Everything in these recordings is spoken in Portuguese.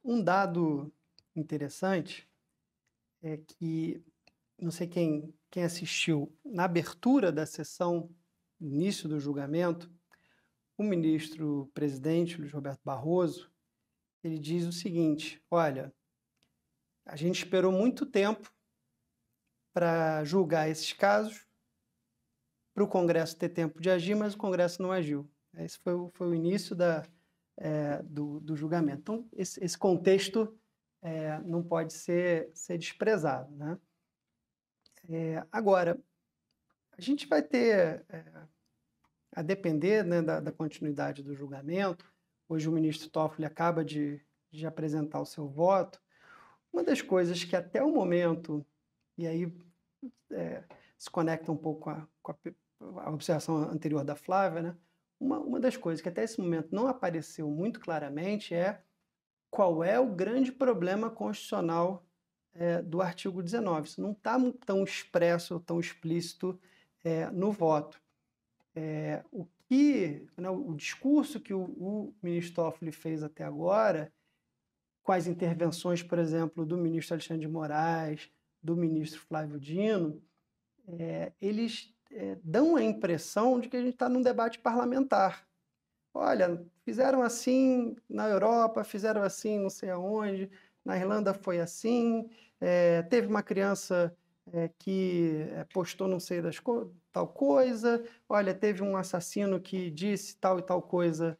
Um dado interessante é que, não sei quem assistiu, na abertura da sessão, no início do julgamento, o ministro-presidente, Luiz Roberto Barroso, ele diz o seguinte: olha, a gente esperou muito tempo para julgar esses casos, para o Congresso ter tempo de agir, mas o Congresso não agiu. Esse foi o início do julgamento. Então, esse contexto não pode ser desprezado, né? Agora, a gente vai ter, a depender, né, da continuidade do julgamento, hoje o ministro Toffoli acaba de apresentar o seu voto. Uma das coisas que até o momento, e aí se conecta um pouco com a observação anterior da Flávia, né? Uma das coisas que até esse momento não apareceu muito claramente é qual é o grande problema constitucional do artigo 19. Isso não está tão expresso, tão explícito no voto. O discurso que o ministro Toffoli fez até agora, com as intervenções, por exemplo, do ministro Alexandre de Moraes, do ministro Flávio Dino, eles dão a impressão de que a gente está num debate parlamentar. Olha, fizeram assim na Europa, fizeram assim não sei aonde, na Irlanda foi assim, teve uma criança que postou não sei tal coisa, olha, teve um assassino que disse tal e tal coisa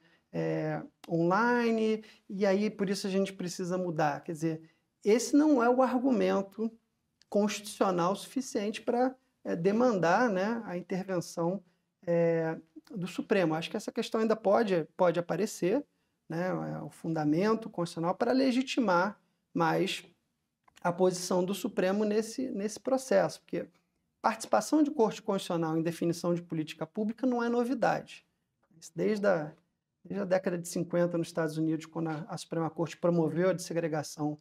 online, e aí por isso a gente precisa mudar. Quer dizer, esse não é o argumento constitucional suficiente para demandar, né, a intervenção do Supremo. Acho que essa questão ainda pode aparecer, né, o fundamento constitucional para legitimar mais a posição do Supremo nesse processo, porque participação de Corte Constitucional em definição de política pública não é novidade. Desde a década de 50 nos Estados Unidos, quando a Suprema Corte promoveu a dessegregação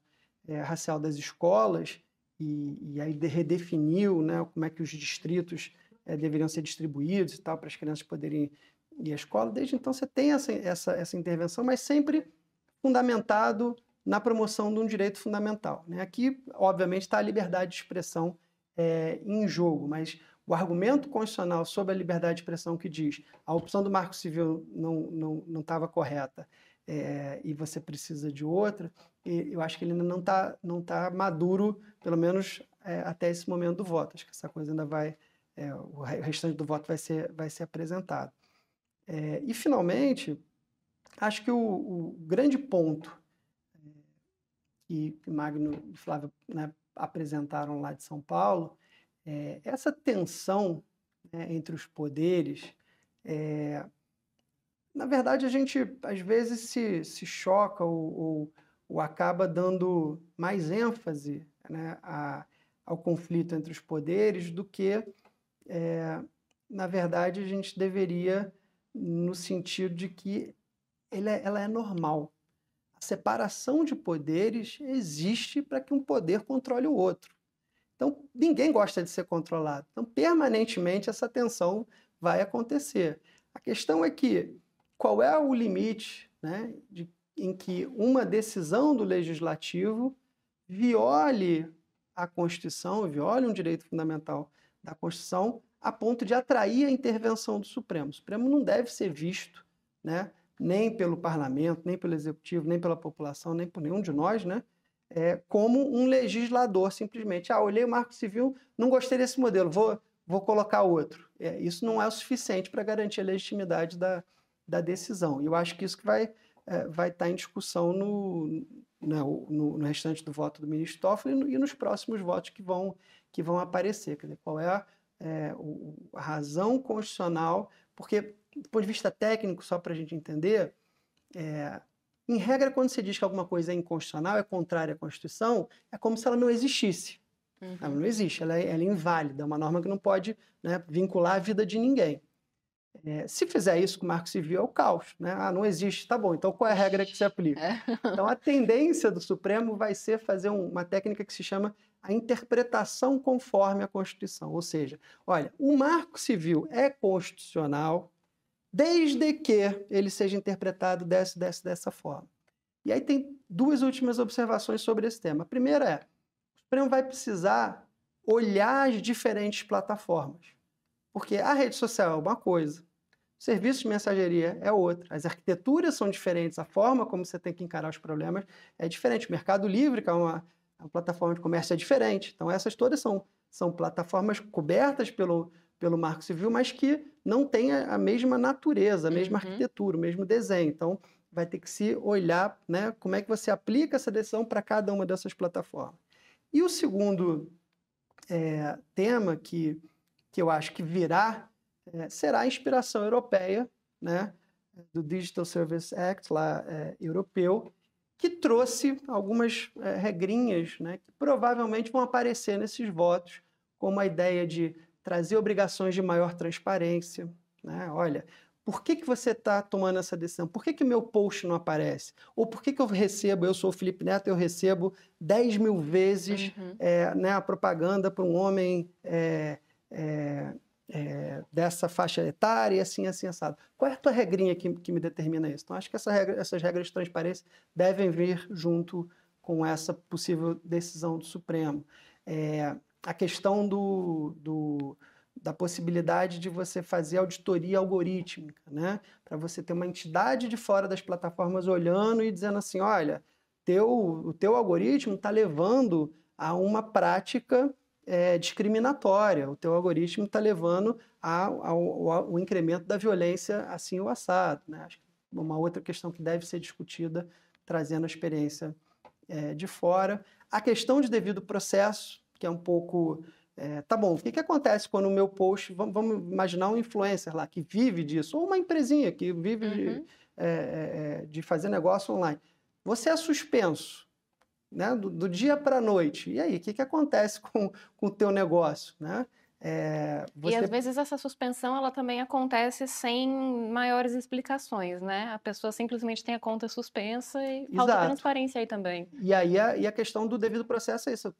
racial das escolas e aí redefiniu, né, como é que os distritos deveriam ser distribuídos e tal, para as crianças poderem ir à escola. Desde então você tem essa intervenção, mas sempre fundamentado na promoção de um direito fundamental, né? Aqui, obviamente, está a liberdade de expressão em jogo, mas o argumento constitucional sobre a liberdade de expressão que diz a opção do Marco Civil não estava correta e você precisa de outra, eu acho que ele ainda não tá maduro, pelo menos até esse momento do voto. Acho que essa coisa ainda vai... o restante do voto vai ser apresentado. E, finalmente, acho que o grande ponto que Magno e Flávio, né, apresentaram lá de São Paulo, essa tensão, né, entre os poderes. Na verdade, a gente às vezes se choca ou acaba dando mais ênfase, né, ao conflito entre os poderes do que, na verdade, a gente deveria, no sentido de que ela é normal. A separação de poderes existe para que um poder controle o outro. Então, ninguém gosta de ser controlado. Então, permanentemente, essa tensão vai acontecer. A questão é que, qual é o limite, né, em que uma decisão do Legislativo viole a Constituição, viole um direito fundamental da Constituição, a ponto de atrair a intervenção do Supremo. O Supremo não deve ser visto, né, nem pelo Parlamento, nem pelo Executivo, nem pela população, nem por nenhum de nós, né, como um legislador, simplesmente. Olhei o Marco Civil, não gostei desse modelo, vou colocar outro. Isso não é o suficiente para garantir a legitimidade da decisão. E eu acho que isso que vai estar em discussão no restante do voto do ministro Toffoli e nos próximos votos que vão aparecer. Quer dizer, qual é a razão constitucional, porque, do ponto de vista técnico, só para a gente entender, em regra, quando você diz que alguma coisa é inconstitucional, é contrária à Constituição, é como se ela não existisse. Uhum. Ela não existe, ela é inválida, é uma norma que não pode, né, vincular a vida de ninguém. Se fizer isso com o Marco Civil, é o caos, né? Não existe, tá bom, então qual é a regra que se aplica? Então, a tendência do Supremo vai ser fazer uma técnica que se chama a interpretação conforme a Constituição. Ou seja, olha, o Marco Civil é constitucional desde que ele seja interpretado dessa forma. E aí tem duas últimas observações sobre esse tema. A primeira é, o Supremo vai precisar olhar as diferentes plataformas, porque a rede social é uma coisa, o serviço de mensageria é outra, as arquiteturas são diferentes, a forma como você tem que encarar os problemas é diferente. O Mercado Livre, que é uma plataforma de comércio, é diferente. Então, essas todas são plataformas cobertas pelo Marco Civil, mas que não têm a mesma natureza, a mesma arquitetura, o mesmo desenho. Então, vai ter que se olhar, né, como é que você aplica essa decisão para cada uma dessas plataformas. E o segundo tema que eu acho que virá será a inspiração europeia, né, do Digital Service Act lá, europeu, que trouxe algumas regrinhas, né, que provavelmente vão aparecer nesses votos, como a ideia de trazer obrigações de maior transparência, né? Olha, por que você está tomando essa decisão? Por que meu post não aparece? Ou por que eu recebo, eu sou o Felipe Neto, eu recebo 10 mil vezes né, a propaganda para um homem dessa faixa etária e assim, assim, assado. Qual é a tua regrinha que me determina isso? Então, acho que essas regras de transparência devem vir junto com essa possível decisão do Supremo. A questão da possibilidade de você fazer auditoria algorítmica, né? Para você ter uma entidade de fora das plataformas olhando e dizendo assim, olha, o teu algoritmo está levando a uma prática discriminatória, o teu algoritmo está levando ao incremento da violência assim ou assado, né? Acho que uma outra questão que deve ser discutida, trazendo a experiência de fora. A questão de devido processo, que é um pouco... tá bom, o que acontece quando o meu post... Vamos imaginar um influencer lá que vive disso, ou uma empresinha que vive de fazer negócio online. Você é suspenso, né, do dia para a noite. E aí, o que acontece com o teu negócio, né? E às vezes essa suspensão ela também acontece sem maiores explicações, né? A pessoa simplesmente tem a conta suspensa e falta transparência aí também. E aí a questão do devido processo é isso.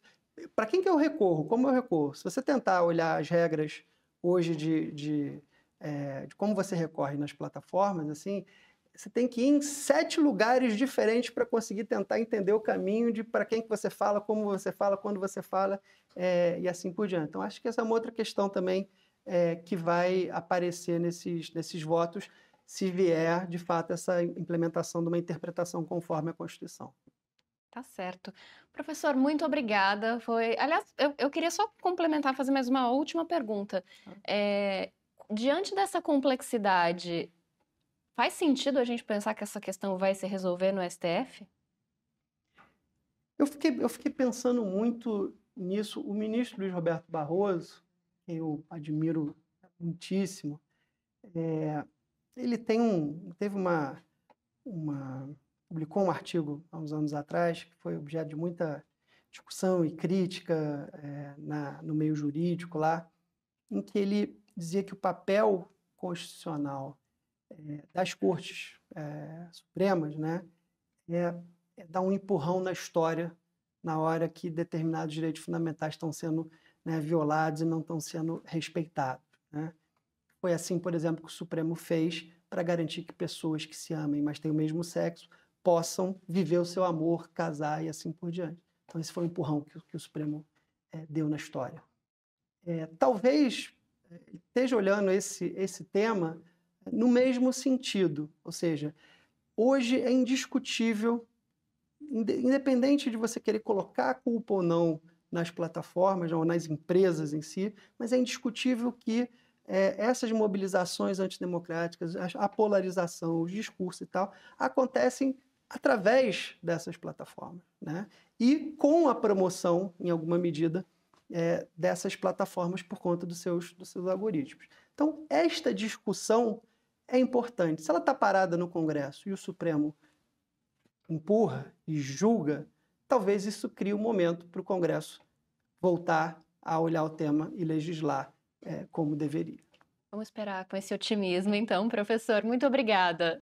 Para quem que eu recorro? Como eu recorro? Se você tentar olhar as regras hoje de como você recorre nas plataformas, assim, você tem que ir em 7 lugares diferentes para conseguir tentar entender o caminho de para quem que você fala, como você fala, quando você fala, e assim por diante. Então, acho que essa é uma outra questão também que vai aparecer nesses votos, se vier, de fato, essa implementação de uma interpretação conforme a Constituição. Tá certo. Professor, muito obrigada. Aliás, eu queria só complementar, fazer mais uma última pergunta. Diante dessa complexidade, faz sentido a gente pensar que essa questão vai se resolver no STF? Eu fiquei pensando muito nisso. O ministro Luiz Roberto Barroso, que eu admiro muitíssimo, ele publicou um artigo há uns anos atrás, que foi objeto de muita discussão e crítica no meio jurídico lá, em que ele dizia que o papel constitucional das cortes supremas, né, é dar um empurrão na história na hora que determinados direitos fundamentais estão sendo, né, violados e não estão sendo respeitados, né? Foi assim, por exemplo, que o Supremo fez para garantir que pessoas que se amem, mas têm o mesmo sexo, possam viver o seu amor, casar e assim por diante. Então, esse foi o empurrão que o Supremo deu na história. Talvez esteja olhando esse tema no mesmo sentido, ou seja, hoje é indiscutível, independente de você querer colocar a culpa ou não nas plataformas ou nas empresas em si, mas é indiscutível que essas mobilizações antidemocráticas, a polarização, os discursos e tal, acontecem através dessas plataformas, né? E com a promoção, em alguma medida, dessas plataformas por conta dos seus algoritmos. Então, esta discussão é importante. Se ela está parada no Congresso e o Supremo empurra e julga, talvez isso crie um momento para o Congresso voltar a olhar o tema e legislar como deveria. Vamos esperar com esse otimismo, então, professor. Muito obrigada.